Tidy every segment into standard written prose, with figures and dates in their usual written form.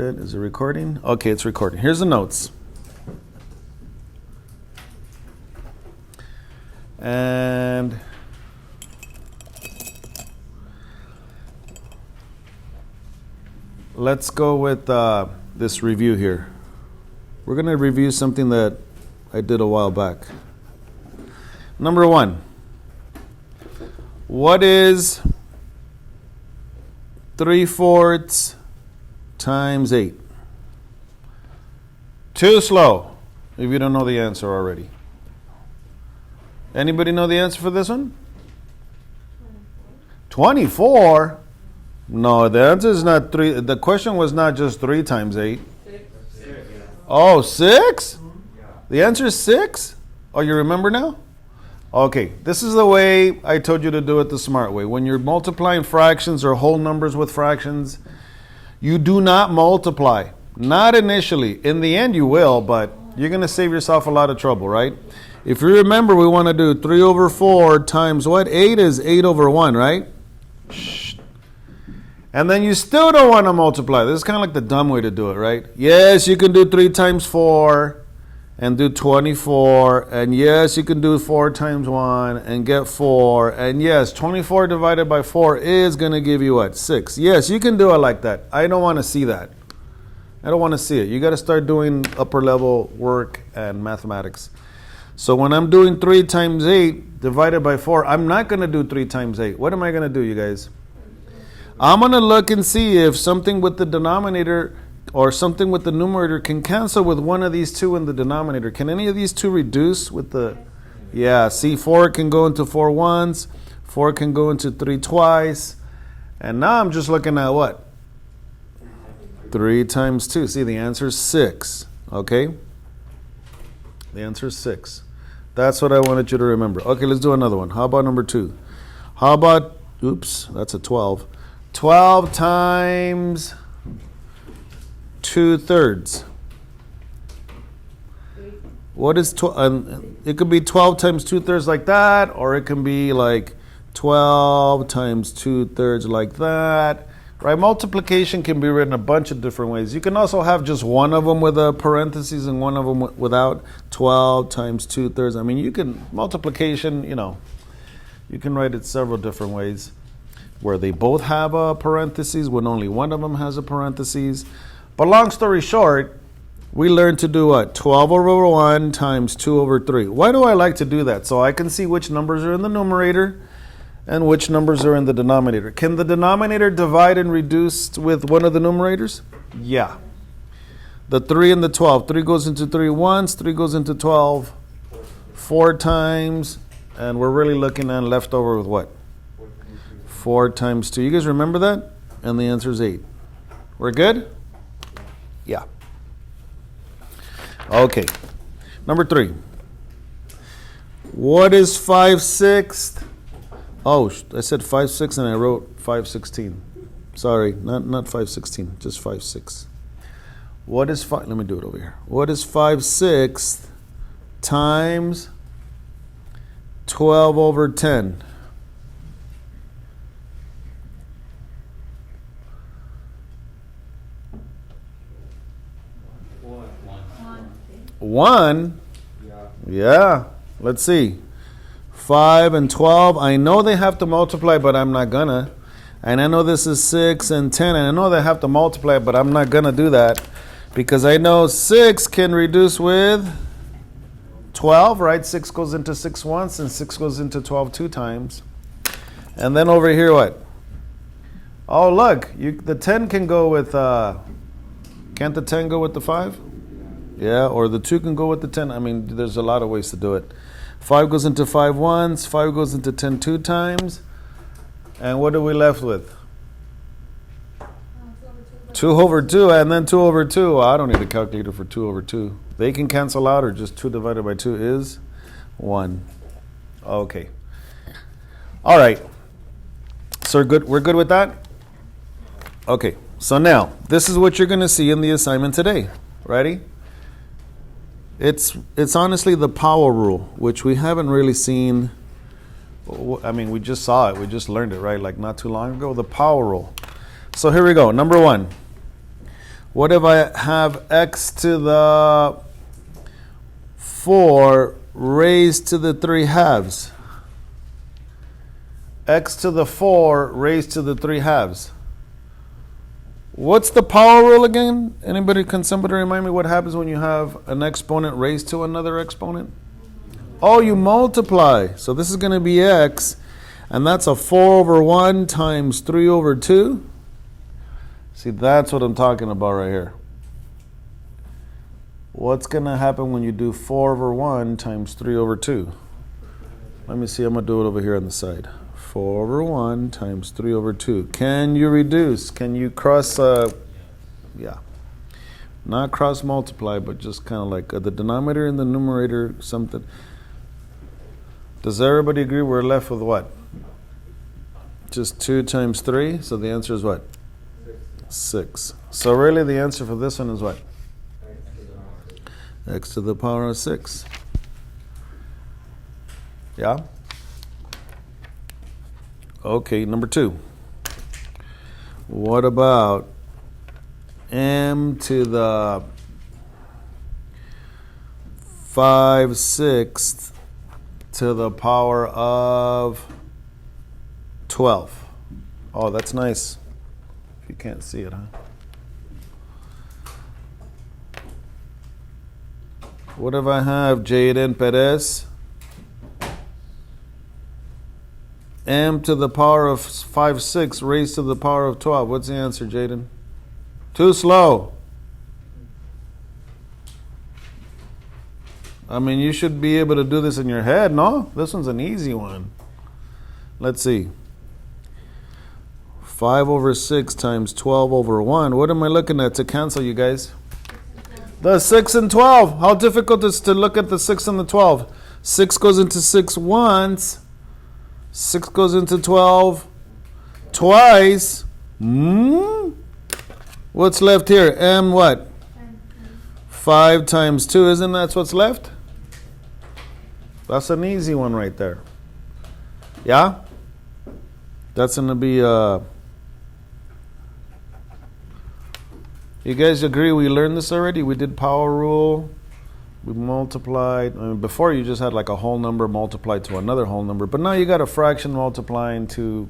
Is it recording? Okay, it's recording. Here's the notes. And let's go with this review here. We're going to review something that I did a while back. Number 1. What is 3/4 times 8? Too slow if you don't know the answer already. Anybody know the answer for this one? 24? No, the answer is not 3. The question was not just 3 times 8. 6. Oh, 6? The answer is 6? Oh, you remember now? Okay, this is the way I told you to do it the smart way. When you're multiplying fractions or whole numbers with fractions, you do not multiply. Not initially. In the end, you will, but you're going to save yourself a lot of trouble, right? If you remember, we want to do 3/4 times what? 8 is 8/1, right? Shh. And then you still don't want to multiply. This is kind of like the dumb way to do it, right? Yes, you can do 3 times 4 and do 24. And yes, you can do 4 times 1 and get 4. And yes, 24 divided by 4 is going to give you what? 6. Yes, you can do it like that. I don't want to see that. I don't want to see it. You got to start doing upper level work and mathematics. So when I'm doing 3 times 8 divided by 4, I'm not going to do 3 times 8. What am I going to do, you guys? I'm going to look and see if something with the denominator or something with the numerator can cancel with one of these two in the denominator. Can any of these two reduce with the... Yeah, see, 4 can go into 4 once. 4 can go into 3 twice. And now I'm just looking at what? 3 times 2. See, the answer is 6. Okay? The answer is 6. That's what I wanted you to remember. Okay, let's do another one. How about number 2? How about... Oops, that's a 12. 12 times 2/3. What is 12? It could be 12 times 2/3 like that, or it can be like 12 times 2/3 like that. Right? Multiplication can be written a bunch of different ways. You can also have just one of them with a parentheses and one of them without. 12 times 2/3. I mean, you can, multiplication, you can write it several different ways, where they both have a parentheses, when only one of them has a parentheses. But long story short, we learned to do what? 12/1 times 2/3. Why do I like to do that? So I can see which numbers are in the numerator and which numbers are in the denominator. Can the denominator divide and reduce with one of the numerators? Yeah. The 3 and the 12. 3 goes into 3 once, 3 goes into 12 4 times, and we're really looking at leftover with what? 4 times 2. You guys remember that? And the answer is 8. We're good? Yeah. Okay. Number 3. What is 5/6? Oh, I said 5/6 and I wrote 5/16. Sorry, not 5/16, just 5/6. What is 5? Let me do it over here. What is 5/6 times 12/10? One? Yeah. Let's see. 5 and 12. I know they have to multiply, but I'm not gonna. And I know this is 6 and 10. And I know they have to multiply, but I'm not gonna do that. Because I know 6 can reduce with 12, right? 6 goes into 6 once, and 6 goes into 12 2 times. And then over here, what? Oh, look. The 10 can go with... can't the 10 go with the 5? Yeah, or the 2 can go with the 10. I mean, there's a lot of ways to do it. 5 goes into 5 once. 5 goes into 10 2 times. And what are we left with? 2/2, and then 2/2. I don't need a calculator for 2/2. They can cancel out, or just 2 divided by 2 is 1. Okay. All right. So we're good with that? Okay. So now, this is what you're going to see in the assignment today. Ready? It's honestly the power rule, which we haven't really seen. I mean, we just saw it. We just learned it, right? Like not too long ago. The power rule. So here we go. Number 1. What if I have x to the 4 raised to the 3 halves? X to the 4 raised to the 3 halves. What's the power rule again? Can somebody remind me what happens when you have an exponent raised to another exponent? Oh, you multiply. So this is going to be x, and that's a 4 over 1 times 3 over 2. See, that's what I'm talking about right here. What's going to happen when you do 4 over 1 times 3 over 2? Let me see, I'm going to do it over here on the side. 4 over 1 times 3 over 2. Can you reduce? Can you cross, yeah. Not cross multiply, but just kind of like the denominator and the numerator, something. Does everybody agree we're left with what? Just 2 times 3, so the answer is what? 6. So really the answer for this one is what? X to the power of 6. Yeah? Okay, number 2. What about m to the 5/6 to the power of 12? Oh, that's nice. You can't see it, huh? What if I have Jaden Perez? M to the power of 5/6 raised to the power of 12. What's the answer, Jaden? Too slow. I mean, you should be able to do this in your head, no? This one's an easy one. Let's see. 5 over 6 times 12 over 1. What am I looking at to cancel, you guys? The 6 and 12. How difficult is to look at the 6 and the 12? 6 goes into 6 once. 6 goes into 12 twice. What's left here? M what? 5 times 2. Isn't that what's left? That's an easy one right there. Yeah? That's going to be... You guys agree we learned this already? We did power rule. We multiplied. I mean, before you just had like a whole number multiplied to another whole number. But now you got a fraction multiplying to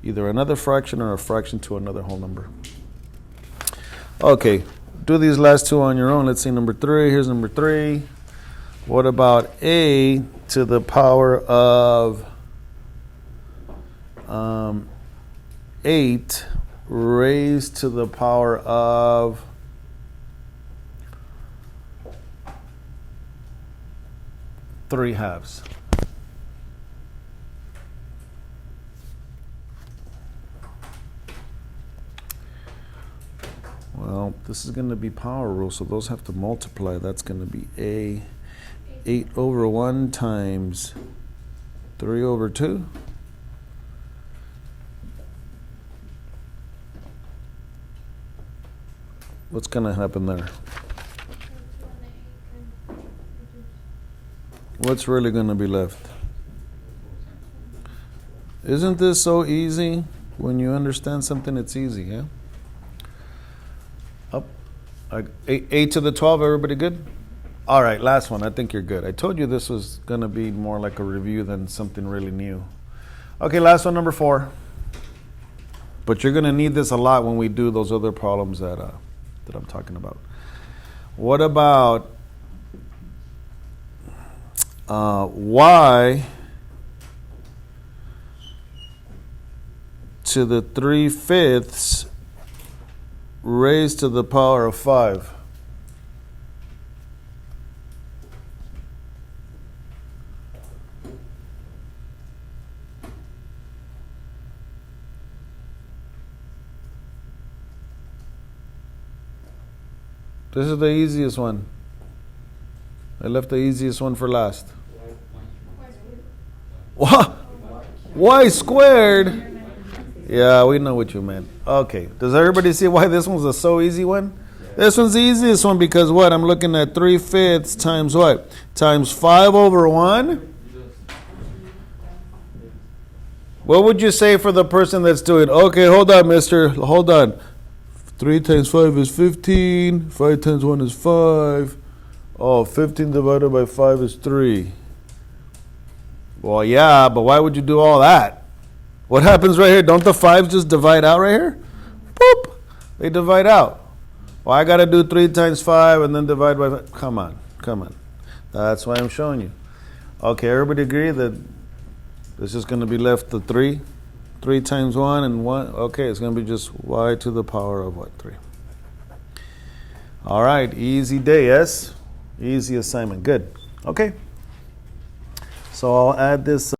either another fraction or a fraction to another whole number. Okay. Do these last two on your own. Let's see number 3. Here's number 3. What about a to the power of 8 raised to the power of 3 halves? Well, this is going to be power rule, so those have to multiply. That's going to be a 8 over 1 times 3 over 2. What's going to happen there? What's really going to be left? Isn't this so easy? When you understand something, it's easy, yeah? Up. 8 to the 12, everybody good? All right, last one. I think you're good. I told you this was going to be more like a review than something really new. Okay, last one, number 4. But you're going to need this a lot when we do those other problems that I'm talking about. What about y to the 3/5 raised to the power of 5? This is the easiest one. I left the easiest one for last. What? Y squared? Yeah, we know what you meant. Okay. Does everybody see why this one's a so easy one? This one's the easiest one because what? I'm looking at 3/5 times what? Times 5 over 1? What would you say for the person that's doing? Okay, hold on, mister. Hold on. 3 times 5 is 15. 5 times 1 is 5. Oh, 15 divided by 5 is 3. Well, yeah, but why would you do all that? What happens right here? Don't the 5s just divide out right here? Boop! They divide out. Well, I got to do 3 times 5 and then divide by 5. Come on. That's why I'm showing you. Okay, everybody agree that this is going to be left to 3? 3 times 1 and 1. Okay, it's going to be just y to the power of what? 3. All right, easy day, yes? Easy assignment. Good. Okay. So I'll add this.